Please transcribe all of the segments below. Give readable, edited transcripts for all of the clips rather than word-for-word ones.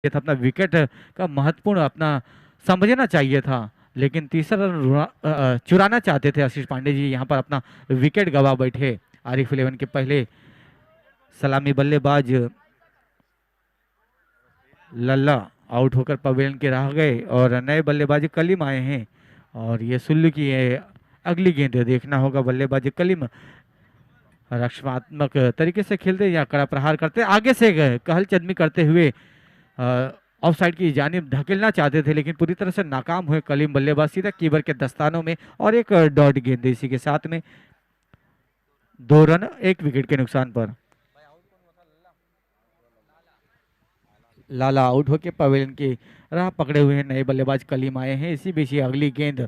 था, अपना विकेट का महत्वपूर्ण अपना समझना चाहिए था, लेकिन तीसरा रन चुराना चाहते थे आशीष पांडे जी, यहाँ पर अपना विकेट गवा बैठे। आरिफ इलेवन के पहले सलामी बल्लेबाज लल्ला आउट होकर पवेलियन के रह गए और नए बल्लेबाज कलीम आए हैं। और ये सुल्लू की अगली गेंद देखना होगा। बल्लेबाज कलीम रक्षात्मक तरीके से खेलते या कड़ा प्रहार करते, आगे से कहल चदमी करते हुए ऑफ साइड की जानिब धकेलना चाहते थे, लेकिन पूरी तरह से नाकाम हुए कलीम बल्लेबाज, सीधा कीपर के दस्तानों में और एक डॉट गेंद। इसी के साथ में 2 रन 1 विकेट के नुकसान पर लाला आउट होके पवेलियन की राह पकड़े हुए हैं। नए बल्लेबाज कलीम आए हैं। इसी बीच ही अगली गेंद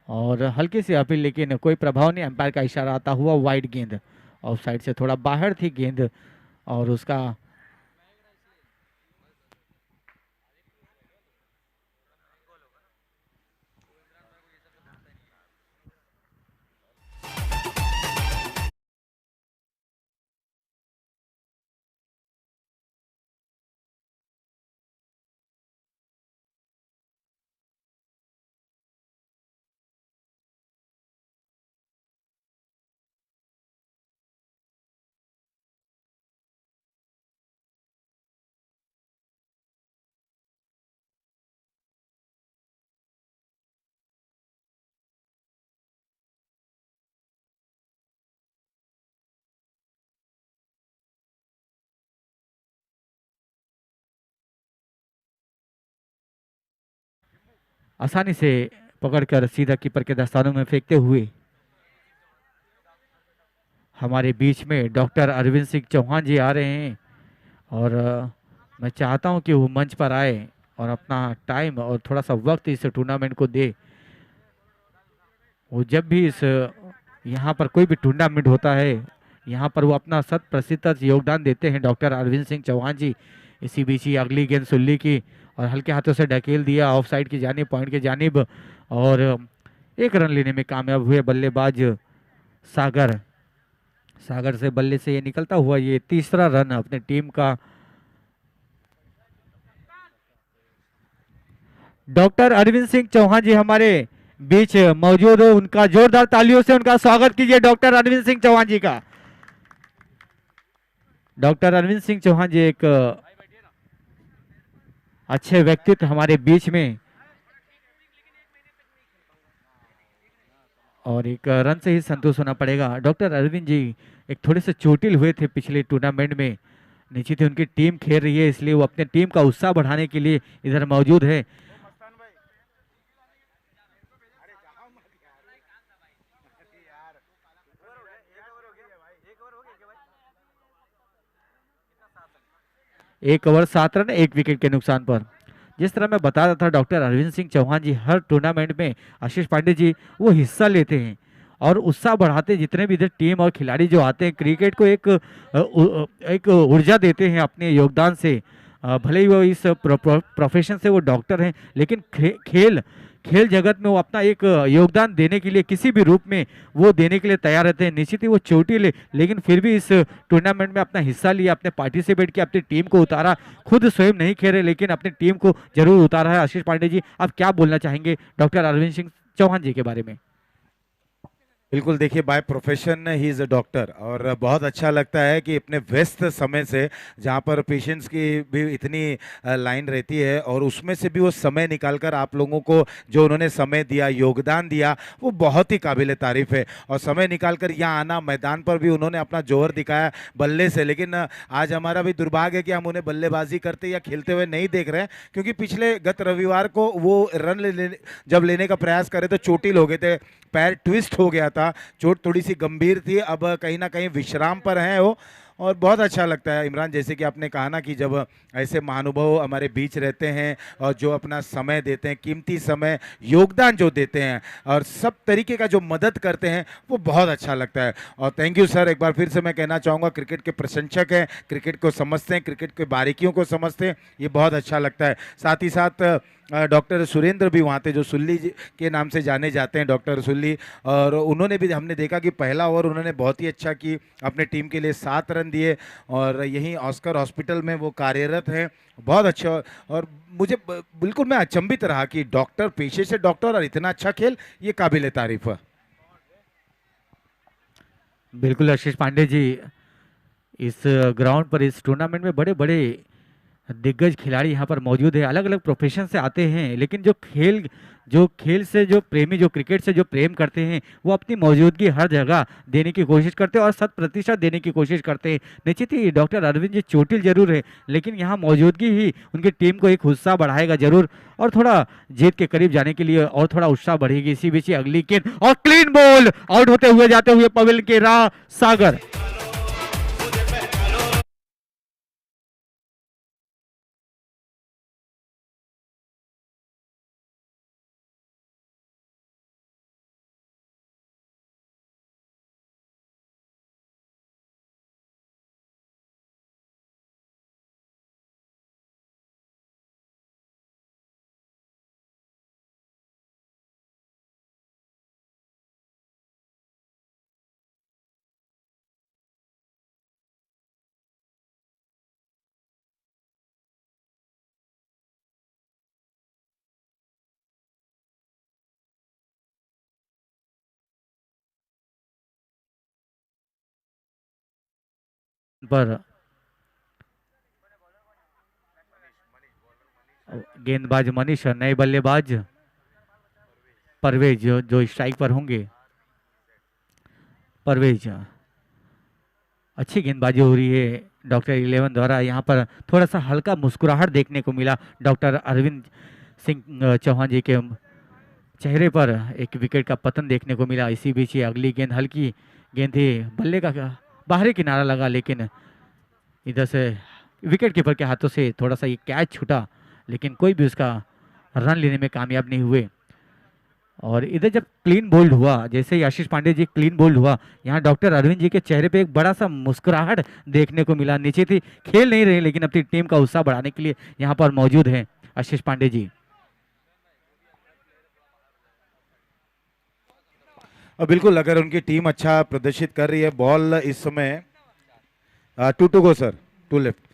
और हल्की सी अपील, लेकिन कोई प्रभाव नहीं। अंपायर का इशारा आता हुआ वाइड गेंद, ऑफ साइड से थोड़ा बाहर थी गेंद और उसका आसानी से पकड़कर सीधा कीपर के दस्तानों में फेंकते हुए हमारे बीच में डॉक्टर अरविंद सिंह चौहान जी आ रहे हैं। और मैं चाहता हूं कि वो मंच पर आए और अपना टाइम और थोड़ा सा वक्त इस टूर्नामेंट को दे। वो जब भी इस यहाँ पर कोई भी टूर्नामेंट होता है, यहाँ पर वो अपना 100% योगदान देते हैं डॉक्टर अरविंद सिंह चौहान जी। इसी बीच ही अगली गेंद सुल्ली की और हल्के हाथों से ढकेल दिया ऑफ साइड की जानिब, पॉइंट की जानिब, और 1 रन लेने में कामयाब हुए बल्लेबाज सागर। सागर से बल्ले से ये निकलता हुआ ये तीसरा रन अपने टीम का। डॉक्टर अरविंद सिंह चौहान जी हमारे बीच मौजूद हो, उनका जोरदार तालियों से उनका स्वागत कीजिए डॉक्टर अरविंद सिंह चौहान जी का। डॉक्टर अरविंद सिंह चौहान जी एक अच्छे व्यक्तित्व हमारे बीच में, और 1 रन से ही संतोष होना पड़ेगा। डॉक्टर अरविंद जी एक थोड़े से चोटिल हुए थे पिछले टूर्नामेंट में, निश्चित ही उनकी टीम खेल रही है, इसलिए वो अपने टीम का उत्साह बढ़ाने के लिए इधर मौजूद है। एक ओवर 7 रन 1 विकेट के नुकसान पर। जिस तरह मैं बता रहा था, डॉक्टर अरविंद सिंह चौहान जी हर टूर्नामेंट में आशीष पांडे जी वो हिस्सा लेते हैं और उत्साह बढ़ाते हैं। जितने भी इधर टीम और खिलाड़ी जो आते हैं, क्रिकेट को एक ऊर्जा देते हैं अपने योगदान से। भले ही वो इस प्रोफेशन से वो डॉक्टर हैं, लेकिन खेल खेल जगत में वो अपना एक योगदान देने के लिए किसी भी रूप में वो देने के लिए तैयार रहते हैं। निश्चित ही वो चोटिल, लेकिन फिर भी इस टूर्नामेंट में अपना हिस्सा लिया, अपने पार्टिसिपेट किया, अपनी टीम को उतारा। खुद स्वयं नहीं खेले, लेकिन अपनी टीम को जरूर उतारा है। आशीष पांडे जी, आप क्या बोलना चाहेंगे डॉक्टर अरविंद सिंह चौहान जी के बारे में? बिल्कुल, देखिए by profession he is a doctor, और बहुत अच्छा लगता है कि अपने व्यस्त समय से, जहाँ पर पेशेंट्स की भी इतनी लाइन रहती है, और उसमें से भी वो समय निकालकर आप लोगों को जो उन्होंने समय दिया, योगदान दिया, वो बहुत ही काबिल तारीफ़ है। और समय निकालकर यहाँ आना, मैदान पर भी उन्होंने अपना जोहर दिखाया बल्ले से। लेकिन आज हमारा भी दुर्भाग्य है कि हम उन्हें बल्लेबाजी करते या खेलते हुए नहीं देख रहे हैं, क्योंकि पिछले गत रविवार को वो जब लेने का प्रयास करे तो चोटिल हो गए थे, पैर ट्विस्ट हो गया था, चोट थोड़ी सी गंभीर थी। अब कहीं ना कहीं विश्राम पर हैं वो, और बहुत अच्छा लगता है इमरान, जैसे कि आपने कहा ना कि जब ऐसे महानुभाव हमारे बीच रहते हैं और जो अपना समय देते हैं, कीमती समय, योगदान जो देते हैं और सब तरीके का जो मदद करते हैं, वो बहुत अच्छा लगता है। और थैंक यू सर, एक बार फिर से मैं कहना चाहूँगा, क्रिकेट के प्रशंसक हैं, क्रिकेट को समझते हैं, क्रिकेट के बारीकियों को समझते हैं, ये बहुत अच्छा लगता है। साथ ही साथ डॉक्टर सुरेंद्र भी वहाँ थे, जो सुल्ली जी के नाम से जाने जाते हैं, डॉक्टर सुल्ली। और उन्होंने भी, हमने देखा कि पहला ओवर उन्होंने बहुत ही अच्छा की, अपने टीम के लिए 7 रन दिए। और यहीं ऑस्कर हॉस्पिटल में वो कार्यरत हैं, बहुत अच्छा। और मुझे बिल्कुल मैं अचंभित रहा कि डॉक्टर, पेशे से डॉक्टर, और इतना अच्छा खेल, ये काबिल तारीफ है। बिल्कुल आशीष पांडे जी, इस ग्राउंड पर, इस टूर्नामेंट में बड़े बड़े दिग्गज खिलाड़ी यहाँ पर मौजूद है, अलग अलग प्रोफेशन से आते हैं, लेकिन जो खेल से जो प्रेमी, जो क्रिकेट से जो प्रेम करते हैं, वो अपनी मौजूदगी हर जगह देने की कोशिश करते हैं और 100% देने की कोशिश करते हैं। निश्चित ही डॉक्टर अरविंद जी चोटिल जरूर है, लेकिन यहाँ मौजूदगी ही उनकी टीम को एक उत्साह बढ़ाएगा जरूर, और थोड़ा जीत के करीब जाने के लिए और थोड़ा उत्साह बढ़ेगी। इसी बीच अगली गेंद और क्लीन बॉल, आउट होते हुए जाते हुए पवेल के राह सागर। पर गेंदबाज मनीष और नए बल्लेबाज परवेज जो स्ट्राइक पर होंगे। परवेज, अच्छी गेंदबाजी हो रही है डॉक्टर 11 द्वारा। यहाँ पर थोड़ा सा हल्का मुस्कुराहट देखने को मिला डॉक्टर अरविंद सिंह चौहान जी के चेहरे पर, एक विकेट का पतन देखने को मिला। इसी बीच ये अगली गेंद, हल्की गेंद थी, बल्ले का बाहरी किनारा लगा, लेकिन इधर से विकेट कीपर के हाथों से थोड़ा सा ये कैच छूटा, लेकिन कोई भी उसका रन लेने में कामयाब नहीं हुए। और इधर जब क्लीन बोल्ड हुआ, जैसे ही आशीष पांडे जी क्लीन बोल्ड हुआ, यहाँ डॉक्टर अरविंद जी के चेहरे पे एक बड़ा सा मुस्कुराहट देखने को मिला। नीचे थी, खेल नहीं रहे, लेकिन अपनी टीम का उत्साह बढ़ाने के लिए यहाँ पर मौजूद हैं आशीष पांडे जी। बिल्कुल, अगर उनकी टीम अच्छा प्रदर्शित कर रही है, बॉल इस समय 2 two go sir, 2 left.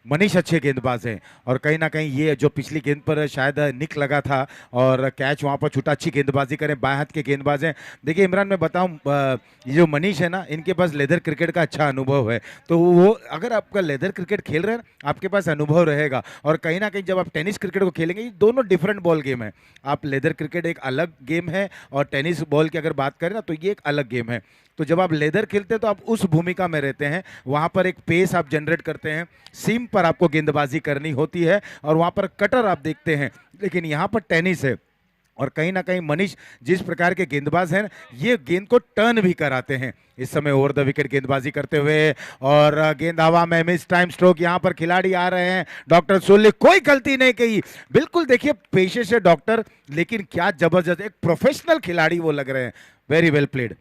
Manish अच्छे गेंदबाज हैं, और कहीं ना कहीं ये जो पिछली गेंद पर शायद निक लगा था और कैच वहां पर छूटा, अच्छी गेंदबाजी करें, बाएं हाथ के गेंदबाज हैं। देखिए इमरान, मैं बताऊं, ये जो मनीष है ना, इनके पास लेदर क्रिकेट का अच्छा अनुभव है। तो वो, अगर आपका लेदर क्रिकेट खेल रहे हैं, आपके पास अनुभव रहेगा। और कहीं ना कहीं जब आप टेनिस क्रिकेट को खेलेंगे, ये दोनों डिफरेंट बॉल गेम है। आप लेदर क्रिकेट एक अलग गेम है, और टेनिस बॉल की अगर बात करें ना, तो ये एक अलग गेम है। तो जब आप लेदर खेलते हैं तो आप उस भूमिका में रहते हैं, वहां पर एक पेस आप जनरेट करते हैं, सीम पर आपको गेंदबाजी करनी होती है, और वहां पर कटर आप देखते हैं। लेकिन यहाँ पर टेनिस है, और कहीं ना कहीं मनीष जिस प्रकार के गेंदबाज हैं, ये गेंद को टर्न भी कराते हैं। इस समय ओवर द विकेट गेंदबाजी करते हुए, और गेंद हवा में, मिस टाइम स्ट्रोक, यहाँ पर खिलाड़ी आ रहे हैं। डॉक्टर सुल्ली कोई गलती नहीं की, बिल्कुल देखिए पेशे से डॉक्टर, लेकिन क्या जबरदस्त एक प्रोफेशनल खिलाड़ी वो लग रहे हैं। Very well played.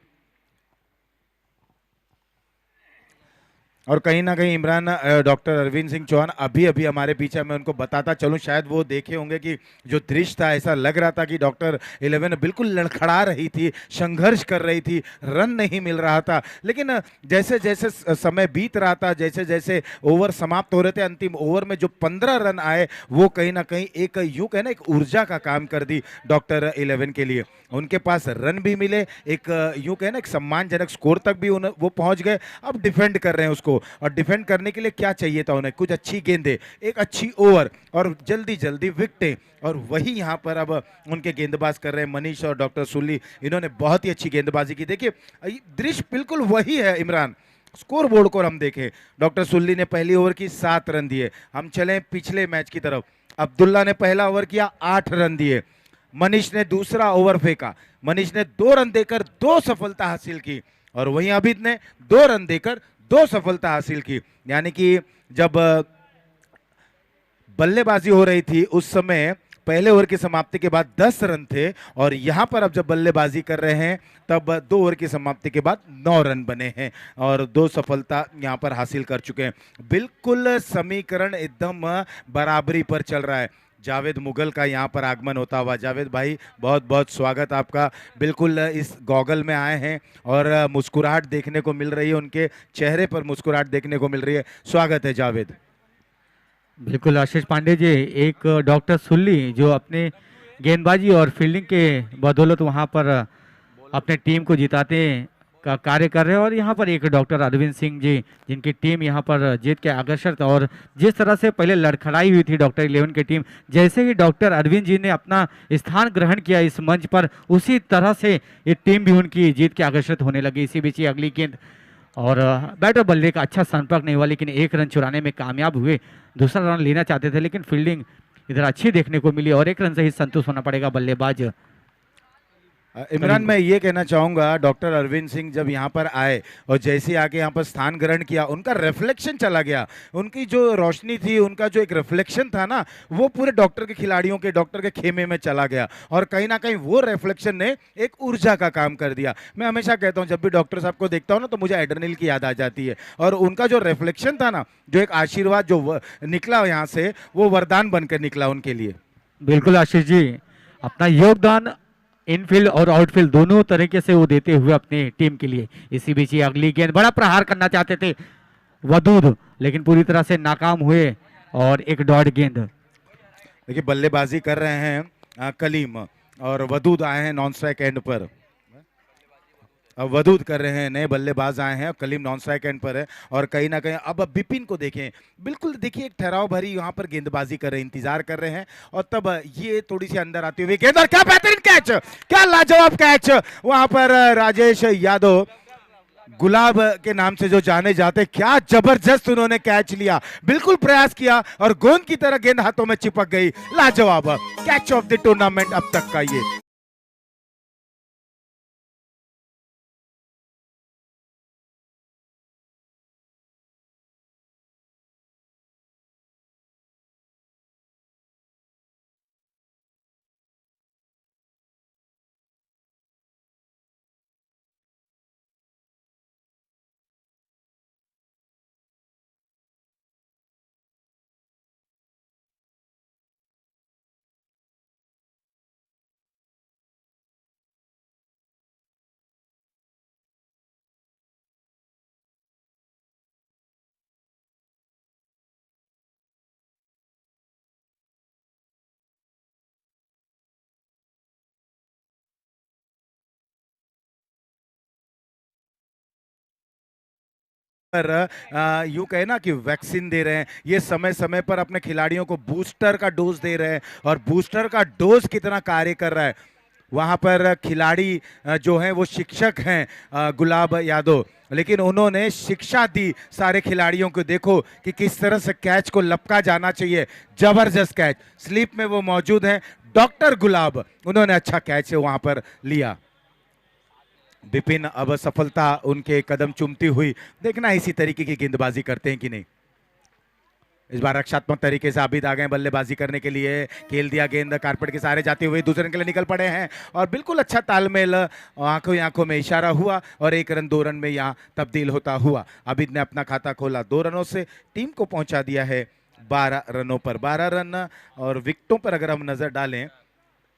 और कहीं ना कहीं इमरान, डॉक्टर अरविंद सिंह चौहान अभी अभी हमारे पीछे, मैं उनको बताता चलूं, शायद वो देखे होंगे कि जो दृश्य था, ऐसा लग रहा था कि डॉक्टर 11 बिल्कुल लड़खड़ा रही थी, संघर्ष कर रही थी, रन नहीं मिल रहा था। लेकिन जैसे जैसे समय बीत रहा था, जैसे जैसे ओवर समाप्त हो रहे थे, अंतिम ओवर में जो 15 रन आए, वो कहीं ना कहीं एक यूं कहना एक ऊर्जा का काम कर दी डॉक्टर 11 के लिए। उनके पास रन भी मिले, एक यूं कहना एक सम्मानजनक स्कोर तक भी वो पहुंच गए। अब डिफेंड कर रहे हैं उसको, और डिफेंड करने के लिए क्या चाहिए था उन्हें, कुछ अच्छी गेंदें, एक अच्छी ओवर, और जल्दी जल्दी विकेटें। और वही यहाँ पर अब उनके गेंदबाज कर रहे हैं मनीष और डॉक्टर सुल्ली। इन्होंने बहुत ही अच्छी गेंदबाजी की। देखिए दृश्य बिल्कुल वही है इमरान, स्कोर बोर्ड को हम देखें, डॉक्टर सुल्ली ने पहली ओवर की 7 रन दिए। हम चलें पिछले मैच की तरफ, अब्दुल्ला ने पहला ओवर किया, 8 रन दिए। मनीष ने दूसरा ओवर फेंका, मनीष ने 2 रन देकर 2 सफलता हासिल की, और वहीं अभित ने 2 रन देकर 2 सफलता हासिल की। यानी कि जब बल्लेबाजी हो रही थी उस समय पहले ओवर की समाप्ति के बाद 10 रन थे, और यहां पर अब जब बल्लेबाजी कर रहे हैं तब 2 ओवर की समाप्ति के बाद 9 रन बने हैं, और 2 सफलता यहां पर हासिल कर चुके हैं। बिल्कुल समीकरण एकदम बराबरी पर चल रहा है। जावेद मुगल का यहाँ पर आगमन होता हुआ। जावेद भाई, बहुत बहुत स्वागत आपका। बिल्कुल इस गॉगल में आए हैं और मुस्कुराहट देखने को मिल रही है, उनके चेहरे पर मुस्कुराहट देखने को मिल रही है। स्वागत है जावेद। बिल्कुल आशीष पांडे जी, एक डॉक्टर सुल्ली जो अपने गेंदबाजी और फील्डिंग के बदौलत वहां पर अपने टीम को जिताते का कार्य कर रहे हैं, और यहाँ पर एक डॉक्टर अरविंद सिंह जी जिनकी टीम यहाँ पर जीत के अग्रसर था। और जिस तरह से पहले लड़खड़ाई हुई थी डॉक्टर 11 की टीम, जैसे ही डॉक्टर अरविंद जी ने अपना स्थान ग्रहण किया इस मंच पर, उसी तरह से ये टीम भी उनकी जीत के अग्रसर होने लगी। इसी बीच ही अगली गेंद और बैटर बल्ले का अच्छा संपर्क नहीं हुआ, लेकिन एक रन चुराने में कामयाब हुए। दूसरा रन लेना चाहते थे लेकिन फील्डिंग इधर अच्छी देखने को मिली और एक रन से ही संतुष्ट होना पड़ेगा बल्लेबाज इमरान, मैं ये कहना चाहूँगा, डॉक्टर अरविंद सिंह जब यहाँ पर आए और जैसे ही आके यहाँ पर स्थान ग्रहण किया, उनका रिफ्लेक्शन चला गया। उनकी जो रोशनी थी, उनका जो एक रिफ्लेक्शन था ना, वो पूरे डॉक्टर के खिलाड़ियों के, डॉक्टर के खेमे में चला गया और कहीं ना कहीं वो रिफ्लेक्शन ने एक ऊर्जा का काम कर दिया। मैं हमेशा कहता हूँ, जब भी डॉक्टर साहब को देखता हूँ ना, तो मुझे एड्रेनलिन की याद आ जाती है। और उनका जो रिफ्लेक्शन था ना, जो एक आशीर्वाद जो निकला यहाँ से, वो वरदान बनकर निकला उनके लिए। बिल्कुल आशीष जी, अपना योगदान इनफील्ड और आउटफील्ड दोनों तरीके से वो देते हुए अपने टीम के लिए। इसी बीच ही अगली गेंद, बड़ा प्रहार करना चाहते थे वदूद, लेकिन पूरी तरह से नाकाम हुए और एक डॉट गेंद। देखिए, बल्लेबाजी कर रहे हैं कलीम और वदूद आए हैं नॉन स्ट्राइक एंड पर। वदूद कर रहे हैं, नए बल्लेबाज आए हैं, कलीम नॉन स्ट्राइक एंड पर है। और कहीं ना कहीं अब बिपिन को देखें, बिल्कुल देखिए एक ठहराव भरी यहाँ पर गेंदबाजी कर रहे हैं, इंतजार कर रहे हैं। और तब ये थोड़ी सी अंदर आती हुई गेंद, और क्या बेहतरीन कैच, क्या लाजवाब कैच वहां पर राजेश यादव, गुलाब के नाम से जो जाने जाते, क्या जबरदस्त उन्होंने कैच लिया। बिल्कुल प्रयास किया और गेंद की तरह गेंद हाथों में चिपक गई। लाजवाब कैच ऑफ द टूर्नामेंट अब तक का ये। पर यूं कहे ना कि वैक्सीन दे रहे हैं, ये समय समय पर अपने खिलाड़ियों को बूस्टर का डोज दे रहे हैं। और बूस्टर का डोज कितना कार्य कर रहा है वहां पर, खिलाड़ी जो हैं वो शिक्षक हैं गुलाब यादव, लेकिन उन्होंने शिक्षा दी सारे खिलाड़ियों को। देखो कि किस तरह से कैच को लपका जाना चाहिए, जबरदस्त कैच, स्लिप में वो मौजूद हैं डॉक्टर गुलाब, उन्होंने अच्छा कैच वहां पर लिया। विपिन अब सफलता उनके कदम चूमती हुई, देखना इसी तरीके की गेंदबाजी करते हैं कि नहीं। इस बार रक्षात्मक तरीके से आबिद आ गए बल्लेबाजी करने के लिए, खेल दिया गेंद कारपेट के सहारे जाते हुए, दूसरे रन के लिए निकल पड़े हैं और बिल्कुल अच्छा तालमेल, आंखों आंखों में इशारा हुआ और एक रन 2 रन में यहाँ तब्दील होता हुआ आबिद ने अपना खाता खोला। 2 रनों से टीम को पहुंचा दिया है 12 रनों पर। 12 रन और विकेटों पर अगर हम नजर डालें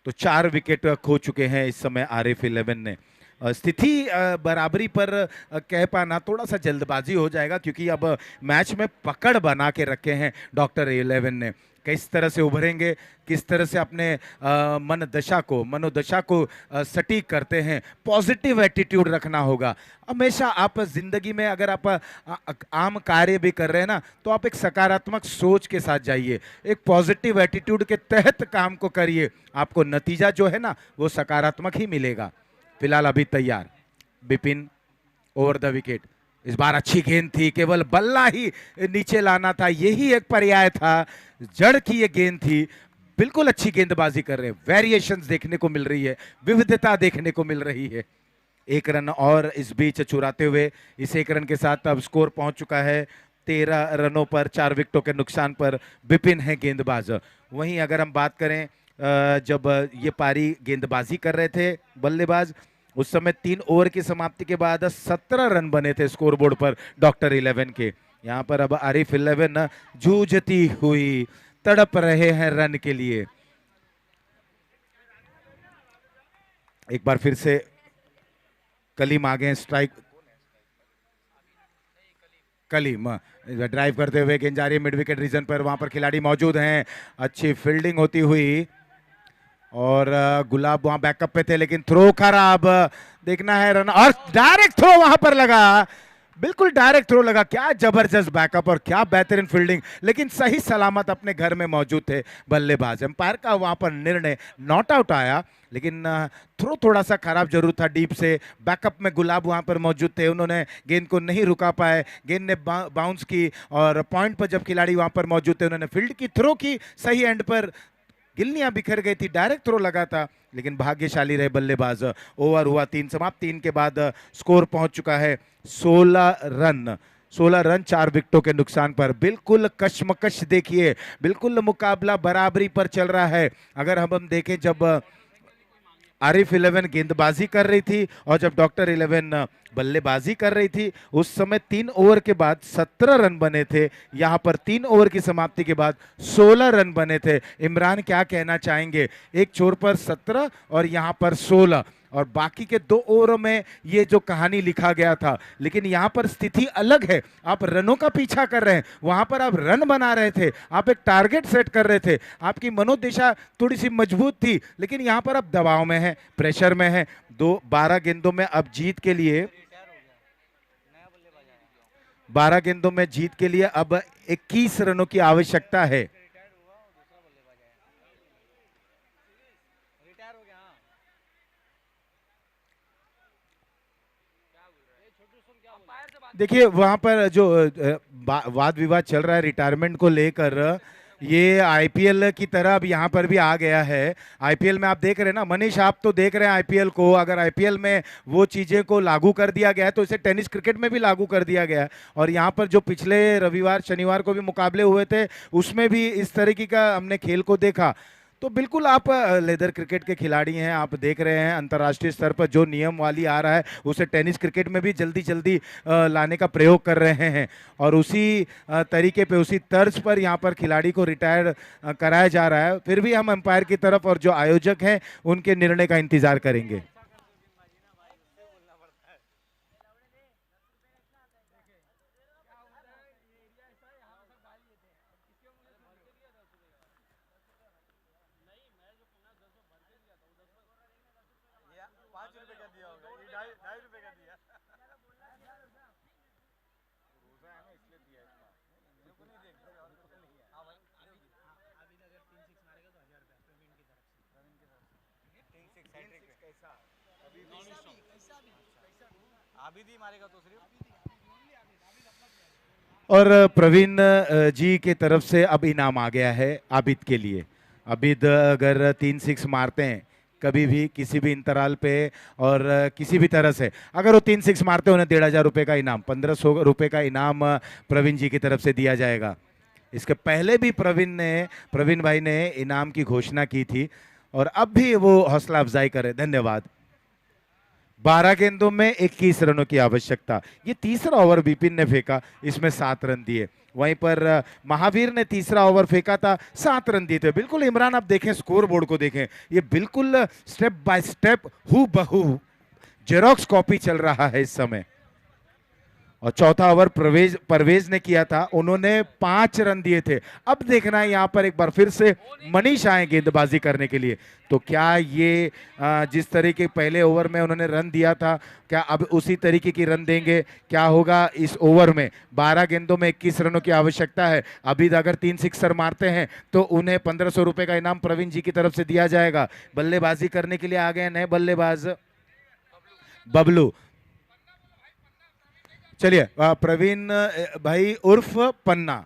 तो 4 विकेट खो चुके हैं इस समय RF11 ने। स्थिति बराबरी पर कह पाना थोड़ा सा जल्दबाजी हो जाएगा, क्योंकि अब मैच में पकड़ बना के रखे हैं डॉक्टर 11 ने। किस तरह से उभरेंगे, किस तरह से अपने मनोदशा को सटीक करते हैं। पॉजिटिव एटीट्यूड रखना होगा हमेशा। आप जिंदगी में अगर आप आम कार्य भी कर रहे हैं ना, तो आप एक सकारात्मक सोच के साथ जाइए, एक पॉजिटिव एटीट्यूड के तहत काम को करिए, आपको नतीजा जो है ना वो सकारात्मक ही मिलेगा। फिलहाल अभी तैयार बिपिन ओवर द विकेट। इस बार अच्छी गेंद थी, केवल बल्ला ही नीचे लाना था, यही एक पर्याय था, जड़ की ये गेंद थी। बिल्कुल अच्छी गेंदबाजी कर रहे हैं, वेरिएशंस देखने को मिल रही है, विविधता देखने को मिल रही है। 1 रन और इस बीच चुराते हुए इस 1 रन के साथ अब स्कोर पहुंच चुका है 13 रनों पर, 4 विकेटों के नुकसान पर बिपिन है गेंदबाज। वहीं अगर हम बात करें जब ये पारी गेंदबाजी कर रहे थे बल्लेबाज, उस समय 3 ओवर की समाप्ति के बाद 17 रन बने थे स्कोरबोर्ड पर डॉक्टर 11 के। यहाँ पर अब RF11 जूझती हुई तड़प रहे हैं रन के लिए। एक बार फिर से कलीम आ गए स्ट्राइक। कलीम ड्राइव करते हुए गेंद जा रही है मिड विकेट रीजन पर, वहां पर खिलाड़ी मौजूद हैं, अच्छी फील्डिंग होती हुई। और गुलाब वहां बैकअप पे थे लेकिन थ्रो खराब, देखना है रन, और डायरेक्ट थ्रो वहां पर लगा, बिल्कुल डायरेक्ट थ्रो लगा। क्या जबरदस्त बैकअप और क्या बेहतरीन फील्डिंग, लेकिन सही सलामत अपने घर में मौजूद थे बल्लेबाज। एम्पायर का वहां पर निर्णय नॉट आउट आया, लेकिन थ्रो थोड़ा सा खराब जरूर था डीप से। बैकअप में गुलाब वहां पर मौजूद थे, उन्होंने गेंद को नहीं रुका पाए, गेंद ने बाउंस की, और पॉइंट पर जब खिलाड़ी वहां पर मौजूद थे उन्होंने फील्ड की, थ्रो की सही एंड पर, गिल्लियां बिखर गई थी, डायरेक्ट थ्रो लगा था, लेकिन भाग्यशाली रहे बल्लेबाज। ओवर हुआ 3 समाप्त, 3 के बाद स्कोर पहुंच चुका है 16 रन। 16 रन 4 विकेटों के नुकसान पर। बिल्कुल कश्मकश देखिए, बिल्कुल मुकाबला बराबरी पर चल रहा है। अगर हम देखें जब आरिफ 11 गेंदबाजी कर रही थी और जब डॉक्टर 11 बल्लेबाजी कर रही थी, उस समय 3 ओवर के बाद 17 रन बने थे। यहां पर 3 ओवर की समाप्ति के बाद 16 रन बने थे। इमरान क्या कहना चाहेंगे? एक छोर पर 17 और यहां पर 16, और बाकी के 2 ओवरों में ये जो कहानी लिखा गया था, लेकिन यहां पर स्थिति अलग है। आप रनों का पीछा कर रहे हैं, वहां पर आप रन बना रहे थे, आप एक टारगेट सेट कर रहे थे, आपकी मनोदशा थोड़ी सी मजबूत थी, लेकिन यहां पर आप दबाव में हैं, प्रेशर में हैं। 12 गेंदों में अब जीत के लिए, 12 गेंदों में जीत के लिए अब 21 रनों की आवश्यकता है। देखिए वहां पर जो वाद विवाद चल रहा है रिटायरमेंट को लेकर, ये आईपीएल की तरह अब यहाँ पर भी आ गया है। आईपीएल में आप देख रहे हैं ना मनीष, आप तो देख रहे हैं आईपीएल को, अगर आईपीएल में वो चीजें को लागू कर दिया गया है तो इसे टेनिस क्रिकेट में भी लागू कर दिया गया है। और यहाँ पर जो पिछले रविवार शनिवार को भी मुकाबले हुए थे, उसमें भी इस तरीके का हमने खेल को देखा। तो बिल्कुल आप लेदर क्रिकेट के खिलाड़ी हैं, आप देख रहे हैं अंतर्राष्ट्रीय स्तर पर जो नियम वाली आ रहा है उसे टेनिस क्रिकेट में भी जल्दी जल्दी लाने का प्रयोग कर रहे हैं, और उसी तरीके पे, उसी तर्ज पर यहाँ पर खिलाड़ी को रिटायर कराया जा रहा है। फिर भी हम अंपायर की तरफ और जो आयोजक हैं उनके निर्णय का इंतजार करेंगे। और प्रवीण जी के तरफ से अब इनाम आ गया है आबिद के लिए। आबिद अगर 3 6 मारते हैं कभी भी किसी भी इंतराल पे और किसी भी तरह से, अगर वो 3 6 मारते हैं उन्हें 1,500 रुपये का इनाम, 1,500 रुपये का इनाम प्रवीण जी की तरफ से दिया जाएगा। इसके पहले भी प्रवीण भाई ने इनाम की घोषणा की थी और अब भी वो हौसला अफजाई करे। धन्यवाद। 12 गेंदों में 21 रनों की आवश्यकता। ये तीसरा ओवर विपिन ने फेंका, इसमें 7 रन दिए। वहीं पर महावीर ने तीसरा ओवर फेंका था, 7 रन दिए थे। बिल्कुल इमरान आप देखें, स्कोर बोर्ड को देखें, ये बिल्कुल स्टेप बाय स्टेप हू बहू जेरोक्स कॉपी चल रहा है इस समय। और चौथा ओवर परवेज ने किया था, उन्होंने 5 रन दिए थे। अब देखना है यहाँ पर एक बार फिर से मनीष आए गेंदबाजी करने के लिए, तो क्या ये जिस तरीके पहले ओवर में उन्होंने रन दिया था, क्या अब उसी तरीके की रन देंगे? क्या होगा इस ओवर में? 12 गेंदों में 21 रनों की आवश्यकता है। अभी अगर 3 सिक्सर मारते हैं तो उन्हें 1,500 रुपये का इनाम प्रवीण जी की तरफ से दिया जाएगा। बल्लेबाजी करने के लिए आ गए नए बल्लेबाज बबलू। चलिए प्रवीण भाई उर्फ पन्ना।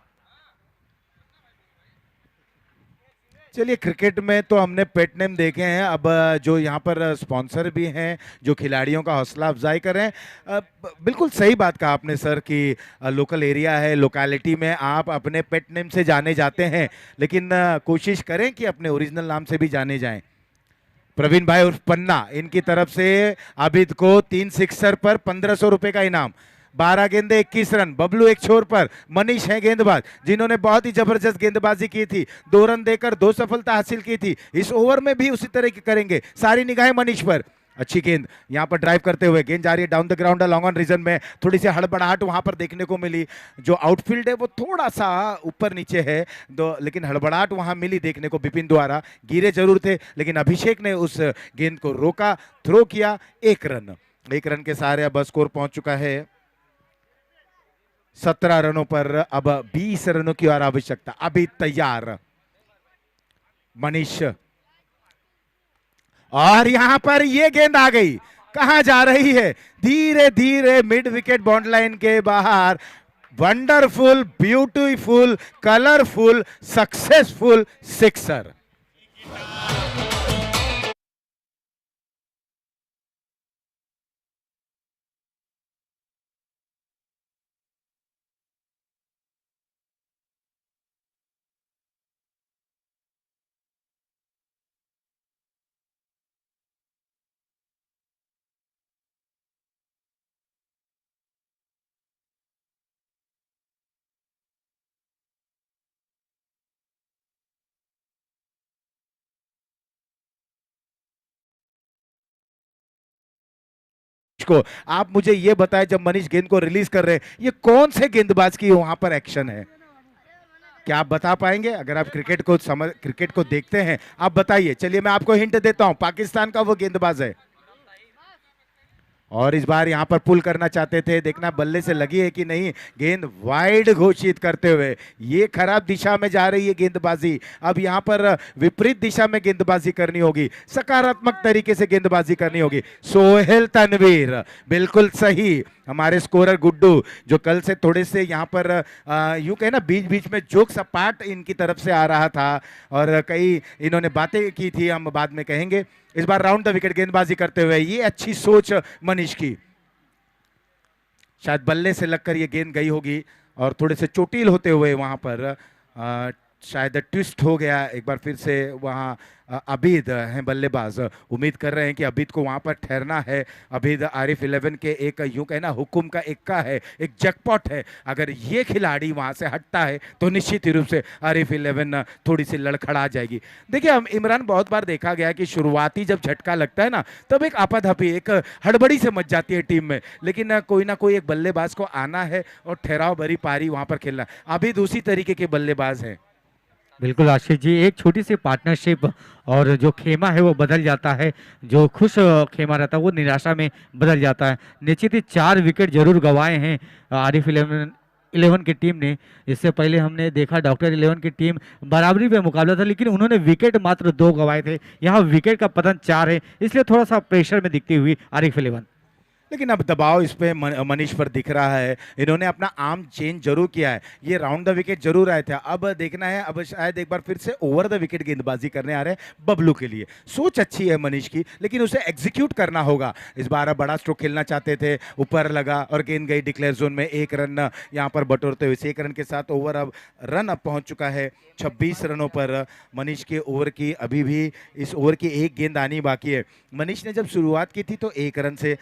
चलिए क्रिकेट में तो हमने पेट नेम देखे हैं, अब जो यहाँ पर स्पॉन्सर भी हैं जो खिलाड़ियों का हौसला अफजाई कर रहे हैं। बिल्कुल सही बात कहा आपने सर कि लोकल एरिया है, लोकेलिटी में आप अपने पेट नेम से जाने जाते हैं, लेकिन कोशिश करें कि अपने ओरिजिनल नाम से भी जाने जाएं। प्रवीण भाई उर्फ पन्ना, इनकी तरफ से आबिद को 3 सिक्सर पर 1,500 रुपये का इनाम। 12 गेंदे 21 रन। बबलू एक छोर पर, मनीष है गेंदबाज जिन्होंने बहुत ही जबरदस्त गेंदबाजी की थी, 2 रन देकर 2 सफलता हासिल की थी। इस ओवर में भी उसी तरह की करेंगे। सारी निगाहें मनीष पर। अच्छी गेंद यहां पर ड्राइव करते हुए, गेंद जा रही है down the ground long on region में। थोड़ी सी हड़बड़ाहट वहां पर देखने को मिली। जो आउटफील्ड है वो थोड़ा सा ऊपर नीचे है, दो लेकिन हड़बड़ाहट वहां मिली देखने को विपिन द्वारा। गिरे जरूर थे लेकिन अभिषेक ने उस गेंद को रोका, थ्रो किया। 1 रन, 1 रन के सहारे अब स्कोर पहुंच चुका है 17 रनों पर। अब 20 रनों की और आवश्यकता। अभी तैयार मनीष, और यहां पर ये गेंद आ गई, कहां जा रही है, धीरे धीरे मिड विकेट बॉन्ड लाइन के बाहर। Wonderful, beautiful, colourful, successful sixer. को आप मुझे ये बताएं, जब मनीष गेंद को रिलीज कर रहे हैं, ये कौन से गेंदबाज की वहां पर एक्शन है? क्या आप बता पाएंगे? अगर आप क्रिकेट को देखते हैं, आप बताइए। चलिए मैं आपको हिंट देता हूं, पाकिस्तान का वो गेंदबाज है। और इस बार यहां पर पुल करना चाहते थे, देखना बल्ले से लगी है कि नहीं। गेंद वाइड घोषित करते हुए, ये खराब दिशा में जा रही है गेंदबाजी। अब यहां पर विपरीत दिशा में गेंदबाजी करनी होगी, सकारात्मक तरीके से गेंदबाजी करनी होगी। सोहेल तनवीर बिल्कुल सही। हमारे स्कोरर गुड्डू, जो कल से थोड़े से यहाँ पर यूं कहे ना, बीच बीच में जोक सपाट इनकी तरफ से आ रहा था और कई इन्होंने बातें की थी, हम बाद में कहेंगे। इस बार राउंड द विकेट गेंदबाजी करते हुए, ये अच्छी सोच मनीष की। शायद बल्ले से लगकर ये गेंद गई होगी और थोड़े से चोटिल होते हुए वहां पर शायद ट्विस्ट हो गया। एक बार फिर से वहां अबीद हैं बल्लेबाज, उम्मीद कर रहे हैं कि अबीद को वहां पर ठहरना है। अबीद आरिफ 11 के एक यूं कहना हुकुम का इक्का है, एक जैकपॉट है। अगर ये खिलाड़ी वहां से हटता है तो निश्चित ही रूप से आरिफ 11 थोड़ी सी लड़खड़ा जाएगी। देखिए हम इमरान, बहुत बार देखा गया कि शुरुआती जब झटका लगता है ना, तब एक आपाधापी, एक हड़बड़ी से मच जाती है टीम में, लेकिन कोई ना कोई एक बल्लेबाज को आना है और ठहराव भरी पारी वहां पर खेलना। अभी दूसरी तरीके के बल्लेबाज हैं। बिल्कुल आशीष जी, एक छोटी सी पार्टनरशिप और जो खेमा है वो बदल जाता है। जो खुश खेमा रहता है वो निराशा में बदल जाता है। निश्चित ही 4 विकेट जरूर गंवाए हैं आरिफ 11 की टीम ने। इससे पहले हमने देखा डॉक्टर 11 की टीम बराबरी पे मुकाबला था, लेकिन उन्होंने विकेट मात्र 2 गंवाए थे। यहाँ विकेट का पतन 4 है, इसलिए थोड़ा सा प्रेशर में दिखती हुई आरिफ 11। लेकिन अब दबाव इस पे मनीष पर दिख रहा है। इन्होंने अपना आर्म चेंज जरूर किया है, ये राउंड द विकेट जरूर आए थे। अब देखना है, अब शायद एक बार फिर से ओवर द विकेट गेंदबाजी करने आ रहे हैं बबलू के लिए। सोच अच्छी है मनीष की, लेकिन उसे एग्जीक्यूट करना होगा। इस बार बड़ा स्ट्रोक खेलना चाहते थे, ऊपर लगा और गेंद गई डिक्लेयर जोन में। 1 रन यहाँ पर बटोरते हुए 1 रन के साथ ओवर अब रन अब पहुंच चुका है 26 रनों पर। मनीष के ओवर की अभी भी इस ओवर की एक गेंद आनी बाकी है। मनीष ने जब शुरुआत की थी तो 1 रन से,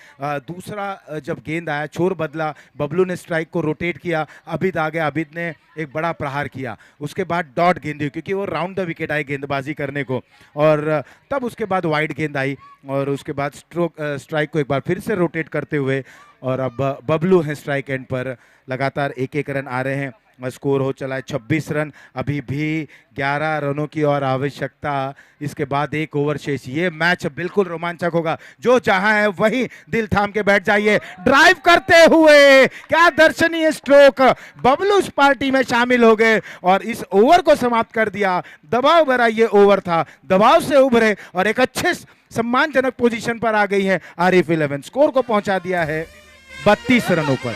दूसरा जब गेंद आया छोर बदला, बबलू ने स्ट्राइक को रोटेट किया, अबिद आ गया, अबिद ने एक बड़ा प्रहार किया। उसके बाद डॉट गेंद हुई क्योंकि वो राउंड द विकेट आए गेंदबाजी करने को, और तब उसके बाद वाइड गेंद आई और उसके बाद स्ट्राइक को एक बार फिर से रोटेट करते हुए, और अब बबलू हैं स्ट्राइक एंड पर। लगातार एक एक रन आ रहे हैं, स्कोर हो चला है 26 रन। अभी भी 11 रनों की और आवश्यकता। इसके बाद एक ओवर शेष। ये मैच बिल्कुल रोमांचक होगा, जो जहां है वहीं दिल थाम के बैठ जाइए। ड्राइव करते हुए क्या दर्शनीय स्ट्रोक, बबलू इस पार्टी में शामिल हो गए और इस ओवर को समाप्त कर दिया। दबाव भरा ये ओवर था, दबाव से उभरे और एक अच्छे सम्मानजनक पोजीशन पर आ गई है आरिफ 11। स्कोर को पहुंचा दिया है 32 रनों पर।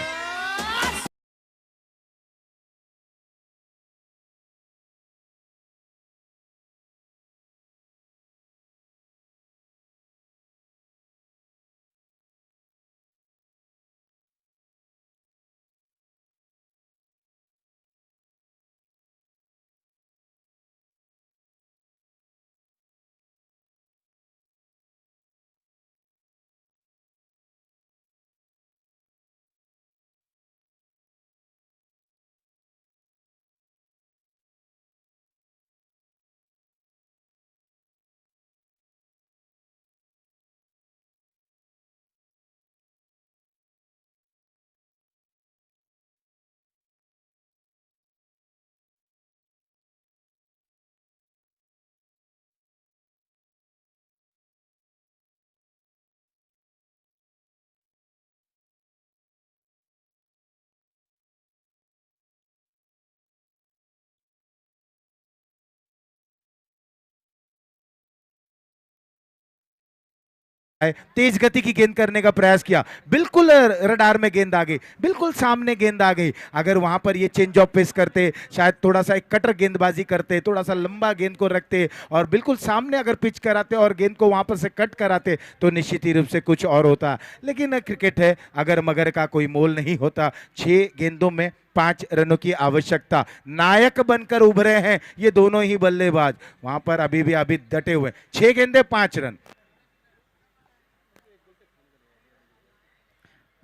तेज गति की गेंद करने का प्रयास किया, बिल्कुल रडार में गेंद आ गई, बिल्कुल सामने गेंद आ गई। अगर वहां पर ये चेंज ऑफ पेस करते, शायद थोड़ा सा एक कटर गेंदबाजी करते, थोड़ा सा लंबा गेंद को रखते और बिल्कुल सामने अगर पिच कराते और गेंद को वहां पर से कट कराते तो निश्चित ही रूप से कुछ और होता। लेकिन क्रिकेट है, अगर मगर का कोई मोल नहीं होता। 6 गेंदों में 5 रनों की आवश्यकता, नायक बनकर उभरे हैं ये दोनों ही बल्लेबाज। वहां पर अभी डटे हुए, 6 गेंदे 5 रन।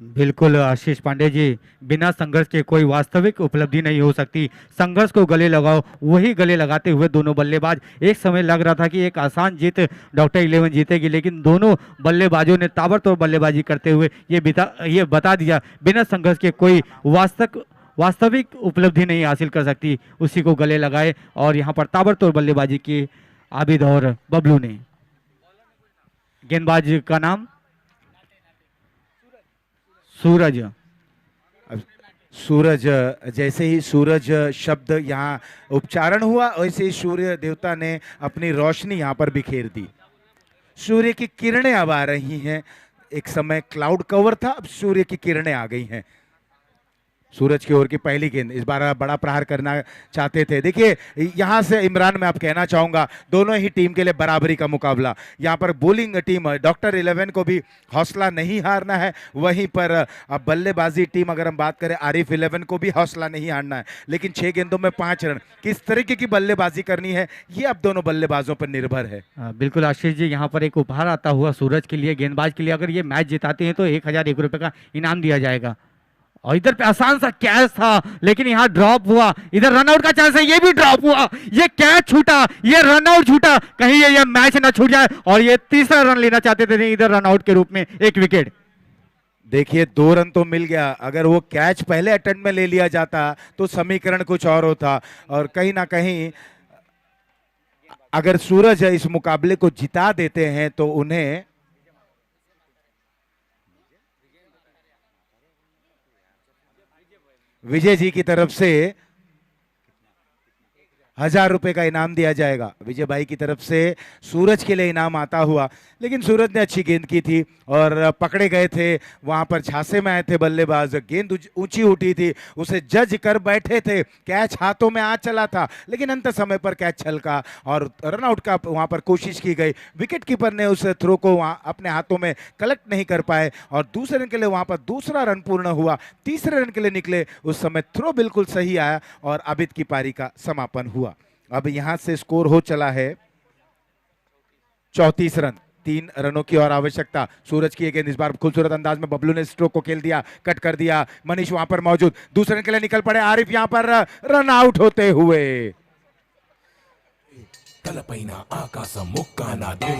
बिल्कुल आशीष पांडे जी, बिना संघर्ष के कोई वास्तविक उपलब्धि नहीं हो सकती। संघर्ष को गले लगाओ, वही गले लगाते हुए दोनों बल्लेबाज। एक समय लग रहा था कि एक आसान जीत डॉक्टर 11 जीतेगी, लेकिन दोनों बल्लेबाजों ने ताबड़तोड़ बल्लेबाजी करते हुए ये बता दिया बिना संघर्ष के कोई वास्तविक उपलब्धि नहीं हासिल कर सकती। उसी को गले लगाए और यहाँ पर ताबड़तोड़ बल्लेबाजी की आबिद और बबलू ने। गेंदबाज का नाम सूरज। अब सूरज, जैसे ही सूरज शब्द यहाँ उच्चारण हुआ वैसे ही सूर्य देवता ने अपनी रोशनी यहाँ पर बिखेर दी। सूर्य की किरणें अब आ रही हैं। एक समय क्लाउड कवर था, अब सूर्य की किरणें आ गई हैं। सूरज की ओर की पहली गेंद, इस बार बड़ा प्रहार करना चाहते थे। देखिए यहां से इमरान मैं आप कहना चाहूंगा, दोनों ही टीम के लिए बराबरी का मुकाबला। यहां पर बोलिंग टीम डॉक्टर 11 को भी हौसला नहीं हारना है, वहीं पर अब बल्लेबाजी टीम अगर हम बात करें आरिफ 11 को भी हौसला नहीं हारना है। लेकिन 6 गेंदों में 5 रन, किस तरीके की बल्लेबाजी करनी है ये अब दोनों बल्लेबाजों पर निर्भर है। बिल्कुल आशीष जी, यहाँ पर एक उपहार आता हुआ सूरज के लिए, गेंदबाज के लिए। अगर ये मैच जिताते हैं तो 1001 रुपए का इनाम दिया जाएगा। और इधर पे आसान सा कैच था, लेकिन यहाँ ड्रॉप हुआ। इधर रनआउट का चांस है, ये भी ड्रॉप हुआ। ये कैच छूटा, ये रनआउट छूटा, कहीं ये मैच ना छूट जाए। और ये तीसरा रन लेना चाहते थे इधर रनआउट के रूप में, 1 विकेट। देखिए 2 रन तो मिल गया, अगर वो कैच पहले अटेम्प्ट में ले लिया जाता तो समीकरण कुछ और होता। और कहीं ना कहीं अगर सूरज इस मुकाबले को जिता देते हैं तो उन्हें विजय जी की तरफ से 1000 रुपए का इनाम दिया जाएगा। विजय भाई की तरफ से सूरज के लिए इनाम आता हुआ। लेकिन सूरज ने अच्छी गेंद की थी और पकड़े गए थे, वहां पर झांसे में आए थे बल्लेबाज। गेंद ऊंची उठी थी, उसे जज कर बैठे थे, कैच हाथों में आ चला था, लेकिन अंत समय पर कैच छलका और रनआउट का वहां पर कोशिश की गई। विकेट कीपर ने उस थ्रो को वहां अपने हाथों में कलेक्ट नहीं कर पाए और दूसरे रन के लिए वहां पर दूसरा रन पूर्ण हुआ। तीसरे रन के लिए निकले, उस समय थ्रो बिल्कुल सही आया और आबिद की पारी का समापन हुआ। अब यहां से स्कोर हो चला है 34 रन, 3 रनों की और आवश्यकता। सूरज की गेंद, इस बार खूबसूरत अंदाज में बबलू ने स्ट्रोक को खेल दिया, कट कर दिया। मनीष वहां पर मौजूद, दूसरे रन के लिए निकल पड़े। आरिफ यहां पर रन आउट होते हुए। తలపైన ఆకాశం ముక్కానాదే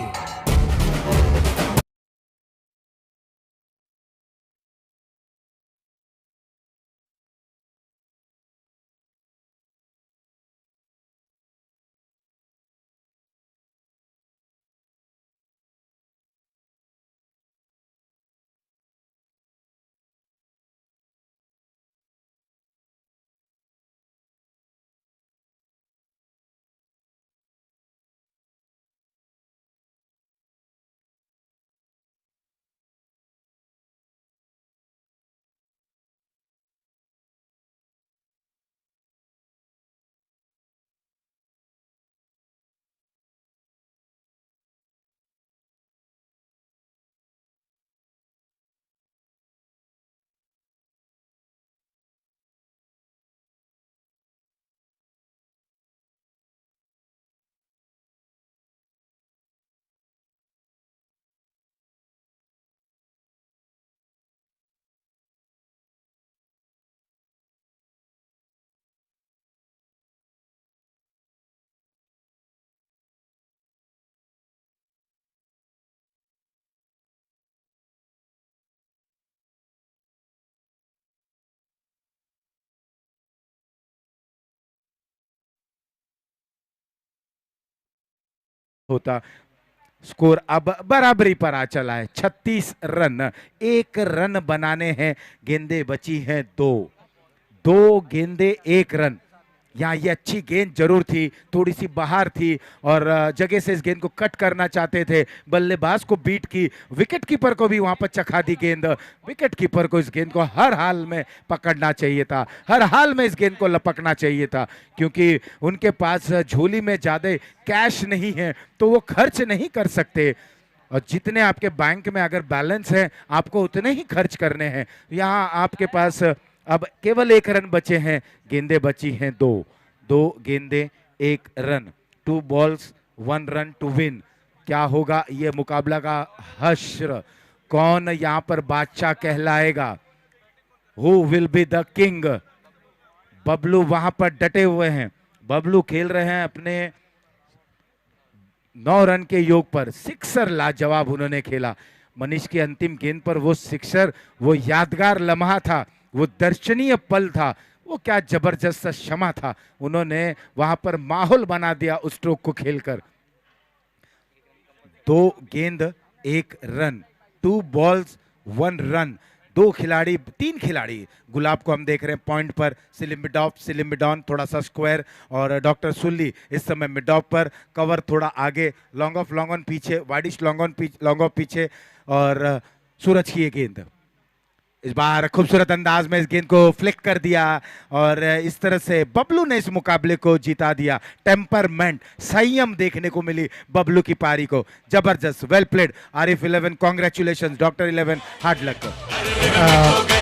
होता। स्कोर अब बराबरी पर आ चला है, 36 रन। 1 रन बनाने हैं, गेंदे बची हैं 2, 2 गेंदे 1 रन। यहाँ ये अच्छी गेंद जरूर थी, थोड़ी सी बाहर थी और जगह से इस गेंद को कट करना चाहते थे, बल्लेबाज को बीट की, विकेट कीपर को भी वहां पर चखा दी गेंद। विकेट कीपर को इस गेंद को हर हाल में पकड़ना चाहिए था, हर हाल में इस गेंद को लपकना चाहिए था, क्योंकि उनके पास झोली में ज्यादा कैश नहीं है तो वो खर्च नहीं कर सकते, और जितने आपके बैंक में अगर बैलेंस है आपको उतने ही खर्च करने हैं। यहाँ आपके पास अब केवल 1 रन बचे हैं, गेंदें बची हैं 2 गेंदें 1 run, 2 balls 1 run to win. क्या होगा ये मुकाबला का हश्र, कौन यहाँ पर बादशाह कहलाएगा, who will be the king. Bablu वहां पर डटे हुए हैं, बबलू खेल रहे हैं अपने 9 रन के योग पर, सिक्सर लाजवाब उन्होंने खेला। मनीष की अंतिम गेंद पर वो सिक्सर, वो यादगार लम्हा था, वो दर्शनीय पल था, वो क्या जबरदस्त क्षमा था, उन्होंने वहां पर माहौल बना दिया उस स्ट्रोक को खेलकर। 2 गेंद 1 रन, 2 बॉल्स 1 रन। 3 खिलाड़ी गुलाब को हम देख रहे हैं पॉइंट पर, सिलिमिडॉन थोड़ा सा स्क्वायर और डॉक्टर सुल्ली इस समय मिड ऑफ पर, कवर थोड़ा आगे, लॉन्ग ऑन पीछे, वाइडिश लॉन्ग ऑफ पीछे, और सूरज की ये गेंद इस बार खूबसूरत अंदाज में इस गेंद को फ्लिक कर दिया और इस तरह से बबलू ने इस मुकाबले को जिता दिया। टेम्परमेंट, संयम देखने को मिली बबलू की पारी को, जबरदस्त, well played. Arif 11 congratulations, doctor 11 hard luck.